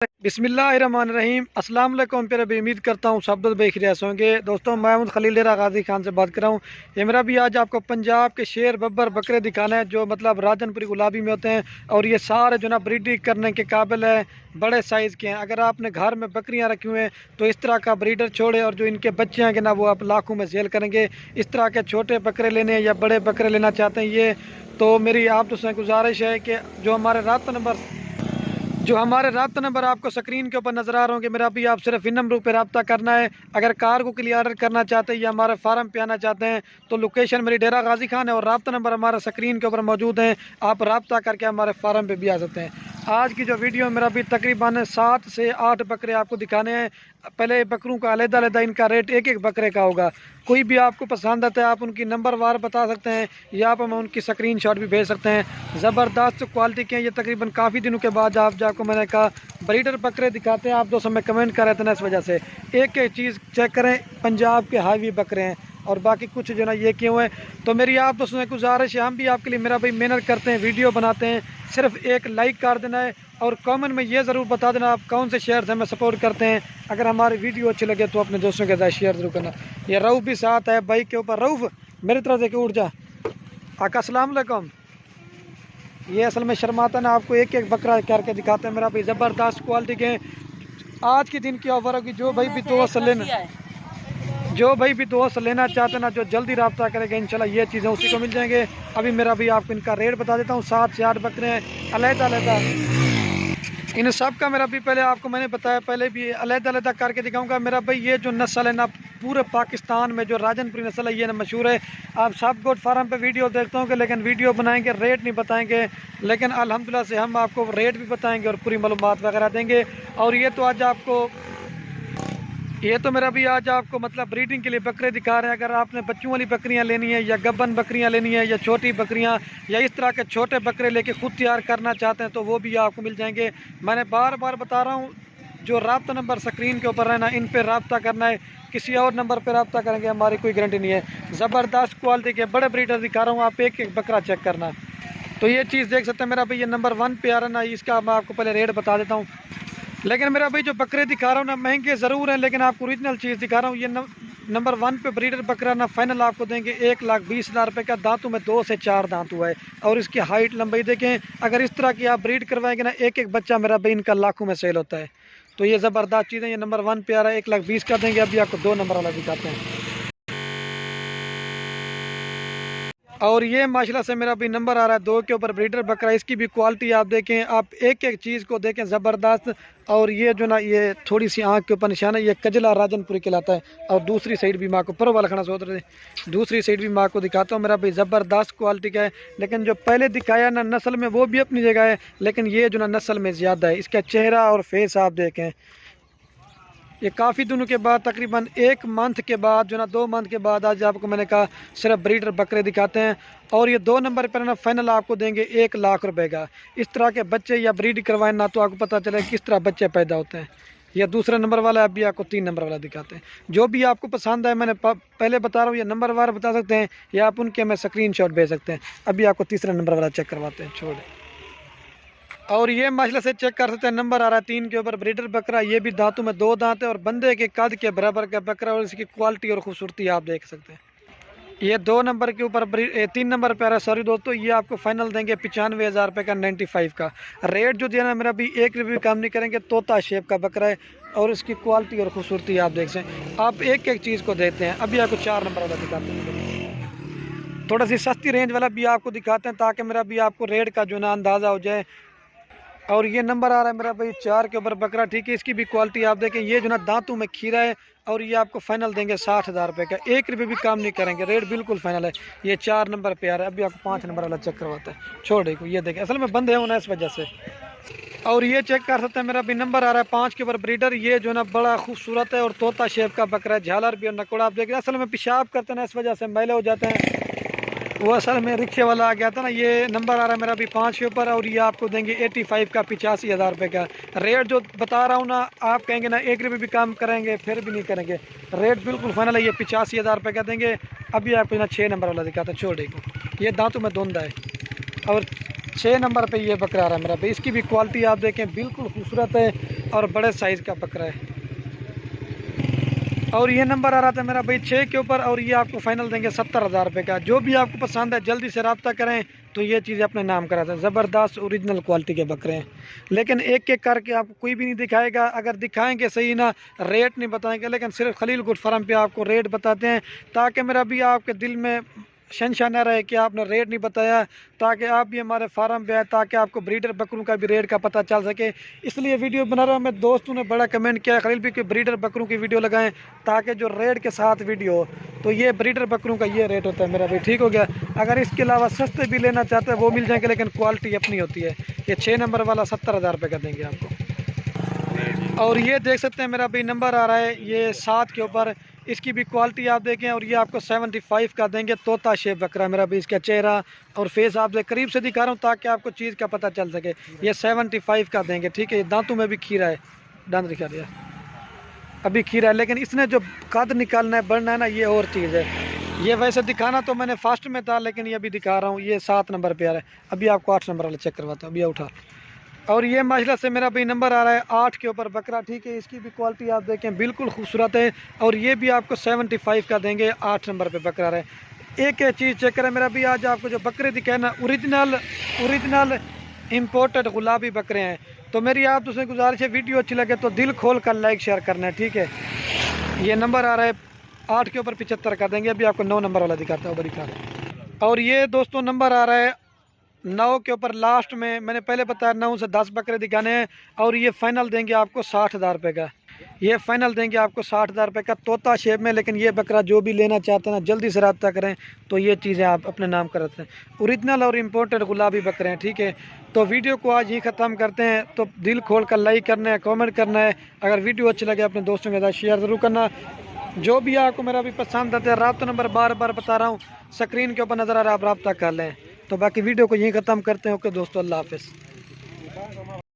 बिस्मिल्लाहिर्रहमानिर्रहीम। अस्सलाम वालेकुम। फिर अभी उम्मीद करता हूँ सब बेखिरियत होंगे। दोस्तों, मैं हूं खलील डेरा गाजी खान से बात कर रहा हूँ। ये मेरा भी आज आपको पंजाब के शेर बब्बर बकरे दिखाना है जो मतलब राजनपुरी गुलाबी में होते हैं और ये सारे जो ना ब्रीडिंग करने के काबिल है, बड़े साइज़ के हैं। अगर आपने घर में बकरियाँ रखी हुई हैं तो इस तरह का ब्रीडर छोड़े और जो इनके बच्चे हैं कि ना वो आप लाखों में सेल करेंगे। इस तरह के छोटे बकरे लेने हैं या बड़े बकरे लेना चाहते हैं ये तो मेरी आप दोस्तों गुजारिश है कि जो हमारे रब्ता नंबर आपको स्क्रीन के ऊपर नज़र आ रहे होंगे, मेरा भी आप सिर्फ इन नंबरों पर रब्ता करना है। अगर कार्गो के लिए ऑर्डर करना चाहते हैं या हमारे फार्म पे आना चाहते हैं तो लोकेशन मेरी डेरा गाजी खान है और रब्ता नंबर हमारा स्क्रीन के ऊपर मौजूद है। आप रब्ता करके हमारे फार्म पे भी आ सकते हैं। आज की जो वीडियो मेरा भी तकरीबन 7 से 8 बकरे आपको दिखाने हैं। पहले बकरों का अलग-अलग इनका रेट एक एक बकरे का होगा। कोई भी आपको पसंद आता है आप उनकी नंबर वार बता सकते हैं या आप हमें उनकी स्क्रीनशॉट भी भेज सकते हैं। ज़बरदस्त क्वालिटी के हैं ये। तकरीबन काफ़ी दिनों के बाद आप जाको मैंने कहा ब्रीडर बकरे दिखाते हैं। आप दोस्तों में कमेंट कर रहे थे ना, इस वजह से एक एक चीज़ चेक करें। पंजाब के हाईवी बकरे हैं और बाकी कुछ जो ना ये क्यों है। तो मेरी आप दोस्तों से गुजारिश है, हम भी आपके लिए मेरा भाई मेहनत करते हैं, वीडियो बनाते हैं। सिर्फ एक लाइक कर देना है और कमेंट में ये ज़रूर बता देना आप कौन से शेयर से हमें सपोर्ट करते हैं। अगर हमारी वीडियो अच्छी लगे तो अपने दोस्तों के साथ शेयर जरूर करना। ये रऊफ़ भी साथ है बाइक के ऊपर। रऊफ़ मेरी तरफ से उठ जा आका। अस्सलाम वालेकुम। ये असल में शर्माता ना, आपको एक एक बकरा करके दिखाते हैं। मेरा भाई ज़बरदस्त क्वालिटी के। आज के दिन की ऑफर होगी, जो भाई भी दोस्त लेना चाहते हैं ना, जो जल्दी रब्ता करेगा इंशाल्लाह ये चीज़ें उसी को मिल जाएंगे। अभी मेरा भी आपको इनका रेट बता देता हूँ। 7 से 8 बकरे हैं अलग-अलग। इन सब का मेरा भी पहले आपको मैंने बताया, पहले भी अलग-अलग करके दिखाऊंगा। मेरा भाई ये जो नस्ल है ना पूरे पाकिस्तान में जो राजनपुरी नस्ल है ये ना मशहूर है। आप सब गोट फार्म पे वीडियो देखते होंगे लेकिन वीडियो बनाएंगे रेट नहीं बताएंगे, लेकिन अल्हम्दुलिल्लाह से हम आपको रेट भी बताएंगे और पूरी मालूमात वगैरह देंगे। और ये तो मेरा भी आज आपको मतलब ब्रीडिंग के लिए बकरे दिखा रहे हैं। अगर आपने बच्चों वाली बकरियां लेनी है या गब्बन बकरियां लेनी है या छोटी बकरियां या इस तरह के छोटे बकरे लेके खुद तैयार करना चाहते हैं तो वो भी आपको मिल जाएंगे। मैंने बार बार बता रहा हूँ, जो रब्ता नंबर स्क्रीन के ऊपर रहना इन पर रब्ता करना है। किसी और नंबर पर रब्ता करेंगे हमारी कोई गारंटी नहीं है। ज़बरदस्त क्वालिटी के बड़े ब्रीडर दिखा रहा हूँ, आप एक एक बकरा चेक करना। तो ये चीज़ देख सकते हैं मेरा भाई, ये नंबर 1 पे आ रहा ना, इसका मैं आपको पहले रेट बता देता हूँ। लेकिन मेरा भाई जो बकरे दिखा रहा हूँ ना महंगे ज़रूर हैं लेकिन आपको ओरिजिनल चीज़ दिखा रहा हूँ। ये नंबर 1 पे ब्रीडर बकरा ना फाइनल आपको देंगे 1,20,000 रुपये का। दांतों में 2 से 4 दांत हुआ है और इसकी हाइट लंबाई देखें। अगर इस तरह की आप ब्रीड करवाएंगे ना एक एक बच्चा मेरा भाई इनका लाखों में सेल होता है। तो ये ज़बरदस्त चीज़ है। ये नंबर 1 पे आ रहा है 1,20,000 का देंगे। अभी आपको 2 नंबर वाला दिखाते हैं। और ये माशाल्लाह से मेरा भी नंबर आ रहा है 2 के ऊपर ब्रीडर बकरा। इसकी भी क्वालिटी आप देखें, आप एक एक चीज़ को देखें ज़बरदस्त। और ये जो ना ये थोड़ी सी आँख के ऊपर निशान है, ये कजला राजनपुरी कहलाता है। और दूसरी साइड भी माँ को पर वाला खाना सोच रहे थे, दूसरी साइड भी माँ को दिखाता हूँ। मेरा भाई ज़बरदस्त क्वालिटी का है। लेकिन जो पहले दिखाया ना नस्ल में वो भी अपनी जगह है, लेकिन ये जो ना नस्ल में ज़्यादा है। इसका चेहरा और फेस आप देखें। ये काफ़ी दिनों के बाद तकरीबन 1 मंथ के बाद जो ना 2 मंथ के बाद आज आपको मैंने कहा सिर्फ ब्रीडर बकरे दिखाते हैं। और ये 2 नंबर पर ना फाइनल आपको देंगे 1 लाख रुपए का। इस तरह के बच्चे या ब्रीड करवाएं ना तो आपको पता चले किस तरह बच्चे पैदा होते हैं। यह दूसरा नंबर वाला है, अभी आपको 3 नंबर वाला दिखाते हैं। जो भी आपको पसंद है मैंने पहले बता रहा हूँ, ये नंबर वार बता सकते हैं या आप उनके हमें स्क्रीनशॉट भेज सकते हैं। अभी आपको तीसरा नंबर वाला चेक करवाते हैं, छोड़े। और ये माशाल्लाह से चेक कर सकते हैं, नंबर आ रहा है 3 के ऊपर ब्रीडर बकरा। ये भी दांतों में 2 दांत है और बंदे के कद के बराबर का बकरा और इसकी क्वालिटी और खूबसूरती आप देख सकते हैं। ये 2 नंबर के ऊपर 3 नंबर पे आ रहा है, सॉरी दोस्तों। ये आपको फाइनल देंगे 95,000 रुपये का। 95 का रेट जो दिया ना मेरा भी 1 रुपये भी काम नहीं करेंगे। तोता शेप का बकरा है और इसकी क्वालिटी और खूबसूरती आप देख सकते हैं। आप एक एक चीज़ को देते हैं। अभी आपको 4 नंबर वाला दिखाते हैं, थोड़ा सी सस्ती रेंज वाला भी आपको दिखाते हैं ताकि मेरा भी आपको रेट का जो ना अंदाज़ा हो जाए। और ये नंबर आ रहा है मेरा भाई 4 के ऊपर बकरा, ठीक है। इसकी भी क्वालिटी आप देखें। ये जो ना दांतों में खीरा है और ये आपको फाइनल देंगे 60,000 रुपये का। 1 रुपये भी काम नहीं करेंगे, रेट बिल्कुल फाइनल है। ये 4 नंबर पे आ रहा है। अभी आपको 5 नंबर वाला चेक करवाता है, छोड़े को। ये देखें असल में बंद है होना इस वजह से। और ये चेक कर सकते हैं मेरा भी नंबर आ रहा है 5 के ऊपर ब्रीडर। ये जो ना बड़ा खूबसूरत है और तोता शेप का बकरा है। झालर भी और नकोड़ा आप देख रहे हैं। असल में पेशाब करते हैं ना इस वजह से मैले हो जाते हैं। वो असल में रिक्शे वाला आ गया था ना। ये नंबर आ रहा है मेरा भी 5 के ऊपर और ये आपको देंगे 85 का, 85,000 रुपये का। रेट जो बता रहा हूँ ना, आप कहेंगे ना 1 रुपये भी काम करेंगे फिर भी नहीं करेंगे। रेट बिल्कुल फाइनल है। ये 85,000 रुपये का देंगे। अभी आपको ना 6 नंबर वाला दिखाते हैं, छोड़े को। ये दांतों में धुंध है और 6 नंबर पे ये बकरा आ रहा है मेरा भाई। इसकी भी क्वालिटी आप देखें, बिल्कुल खूबसूरत है और बड़े साइज़ का बकरा है। और ये नंबर आ रहा था मेरा भाई 6 के ऊपर, और ये आपको फाइनल देंगे 70,000 रुपये का। जो भी आपको पसंद है जल्दी से रब्ता करें, तो ये चीज़ें अपने नाम कराते हैं। ज़बरदस्त ओरिजिनल क्वालिटी के बकरे हैं, लेकिन एक एक करके आपको कोई भी नहीं दिखाएगा। अगर दिखाएंगे सही ना, रेट नहीं बताएंगे, लेकिन सिर्फ खलील गुड फार्म पे आपको रेट बताते हैं, ताकि मेरा भी आपके दिल में शंशा न रहे कि आपने रेट नहीं बताया, ताकि आप भी हमारे फार्म पे आए, ताकि आपको ब्रीडर बकरों का भी रेट का पता चल सके। इसलिए वीडियो बना रहा हूँ। मेरे दोस्तों ने बड़ा कमेंट किया खलील भी कि ब्रीडर बकरों की वीडियो लगाएं, ताकि जो रेट के साथ वीडियो हो। तो ये ब्रीडर बकरों का ये रेट होता है मेरा भाई, ठीक हो गया। अगर इसके अलावा सस्ते भी लेना चाहते हैं वो मिल जाएंगे, लेकिन क्वालिटी अपनी होती है। ये 6 नंबर वाला 70,000 रुपये का देंगे आपको। और ये देख सकते हैं मेरा भाई नंबर आ रहा है ये 7 के ऊपर। इसकी भी क्वालिटी आप देखें, और ये आपको 75 का देंगे। तोता शेप बकरा मेरा भी। इसका चेहरा और फेस आप करीब से दिखा रहा हूँ, ताकि आपको चीज़ का पता चल सके। ये 75 का देंगे, ठीक है। दांतों में भी खीरा है, दांत दिखा दिया, अभी खीरा है, लेकिन इसने जो कद निकालना है, बढ़ना है ना, ये और चीज़ है। ये वैसे दिखाना तो मैंने फास्ट में था, लेकिन ये अभी दिखा रहा हूँ। ये 7 नंबर पे आ रहा है। अभी आपको 8 नंबर वाला चेक करवाता हूँ, अभी उठा। और ये माशाल्लाह से मेरा भाई नंबर आ रहा है 8 के ऊपर बकरा, ठीक है। इसकी भी क्वालिटी आप देखें, बिल्कुल खूबसूरत है। और ये भी आपको 75 का देंगे। 8 नंबर पे बकरा है। एक चीज़ चेक करें मेरा भी, आज आपको जो बकरे दिखाए ना, ओरिजिनल इम्पोर्टेड गुलाबी बकरे हैं। तो मेरी आप दूसरे गुजारिश है, वीडियो अच्छी लगे तो दिल खोल कर लाइक शेयर करना है, ठीक है। ये नंबर आ रहा है 8 के ऊपर 75 का देंगे। अभी आपको 9 नंबर वाला दिखाता हूँ, बड़ी कार। और ये दोस्तों नंबर आ रहा है 9 के ऊपर लास्ट में। मैंने पहले बताया 9 से 10 बकरे दिखाने हैं। और ये फाइनल देंगे आपको 60,000 रुपये का। ये फाइनल देंगे आपको 60,000 रुपये का, तोता शेप में। लेकिन ये बकरा जो भी लेना चाहते हैं ना, जल्दी से रब्ता करें, तो ये चीज़ें आप अपने नाम करते हैं। ओरिजिनल और इम्पोर्टेड गुलाबी बकरे हैं, ठीक है। तो वीडियो को आज ही ख़त्म करते हैं। तो दिल खोल कर लाइक करना है, कमेंट करना है। अगर वीडियो अच्छी लगे अपने दोस्तों के साथ शेयर ज़रूर करना। जो भी आपको मेरा भी पसंद आता है, रब्ता नंबर बार बार बता रहा हूँ, स्क्रीन के ऊपर नज़र आ रहा है, आप रब्ता कर लें। तो बाकी वीडियो को यहीं ख़त्म करते हैं। ओके दोस्तों, अल्लाह हाफ़िज़।